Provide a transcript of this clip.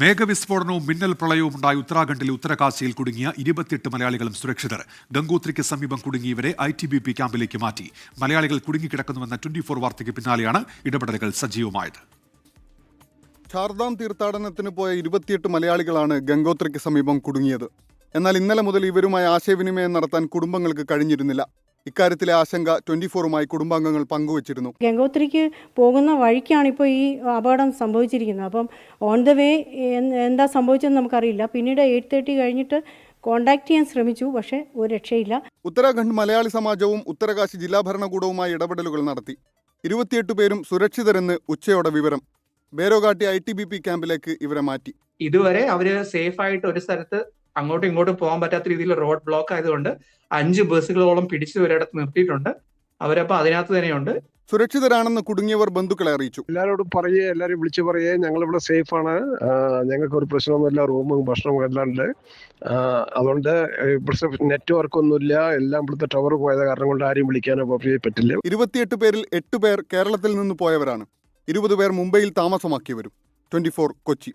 മേഘവിസ്ഫോടനവും മിന്നൽ പ്രളയവും ഉണ്ടായ ഉത്തരാഖണ്ഡിലെ ഉത്തരകാശിയിൽ കുടുങ്ങിയ 28 മലയാളികളും സുരക്ഷിതർ. ഗംഗോത്രിക്ക് സമീപം കുടുങ്ങിയവരെ ITBP ക്യാമ്പിലേക്ക് മാറ്റി. മലയാളികൾ കുടുങ്ങിക്കിടക്കുന്നുവെന്ന 24 വാർത്തയ്ക്ക് പിന്നാലെയാണ് ഇടപെടലുകൾ സജീവമായത്. ചാർധാം തീർത്ഥാടനത്തിന് പോയ 28 മലയാളികളാണ് ഗംഗോത്രിക്ക് സമീപം കുടുങ്ങിയത്. എന്നാൽ ഇന്നലെ മുതൽ ഇവരുമായി ആശയവിനിമയം നടത്താൻ കുടുംബങ്ങൾക്ക് കഴിഞ്ഞിരുന്നില്ല. ഇക്കാര്യത്തിലെ ആശങ്ക 24മായി കുടുംബാംഗങ്ങൾ പങ്കുവച്ചിരുന്നു. ഗംഗോത്രിക്ക് പോകുന്ന വഴിക്കാണ് ഇപ്പോൾ ഈ അപകടം സംഭവിച്ചിരിക്കുന്നത്. അപ്പം ഓൺ ദ വേ എന്താ സംഭവിച്ചതെന്ന് നമുക്കറിയില്ല. പിന്നീട് 8:30 കഴിഞ്ഞിട്ട് കോൺടാക്ട് ചെയ്യാൻ ശ്രമിച്ചു, പക്ഷേ ഒരു രക്ഷയില്ല. ഉത്തരാഖണ്ഡ് മലയാളി സമാജവും ഉത്തരകാശി ജില്ലാ ഭരണകൂടവുമായി ഇടപെടലുകൾ നടത്തി. 28 പേരും സുരക്ഷിതരെന്ന് ഉച്ചയോടെ വിവരം. ബേരോഘാട്ടി ITBP ക്യാമ്പിലേക്ക് ഇവരെ മാറ്റി. ഇതുവരെ അവര് സേഫ് ആയിട്ട് ഒരു സ്ഥലത്ത് അങ്ങോട്ടും ഇങ്ങോട്ടും പോകാൻ പറ്റാത്ത രീതിയിൽ റോഡ് ബ്ലോക്ക് ആയതുകൊണ്ട് 5 ബസ്സുകളോളം പിടിച്ചു ഒരിടത്ത് നിർത്തിയിട്ടുണ്ട്. അവരപ്പോൾ അതിനകത്ത് തന്നെയുണ്ട്. സുരക്ഷിതരാണെന്ന് കുടുങ്ങിയവർ ബന്ധുക്കളെ അറിയിച്ചു. എല്ലാവരോടും എല്ലാവരും വിളിച്ചു ഞങ്ങളിവിടെ സേഫ് ആണ്, ഞങ്ങൾക്ക് ഒരു പ്രശ്നമൊന്നുമില്ല, റൂമും ഭക്ഷണവും എല്ലാം ഉണ്ട്. അതുകൊണ്ട് നെറ്റ്വർക്ക് ഒന്നുമില്ല, എല്ലാം ഇവിടുത്തെ ടവർ പോയത് കാരണം കൊണ്ട് ആരെയും വിളിക്കാനോ പറ്റില്ല. 28 പേരിൽ 8 പേർ കേരളത്തിൽ നിന്ന് പോയവരാണ്. 20 പേർ മുംബൈയിൽ താമസമാക്കിയവരും. 24 കൊച്ചി.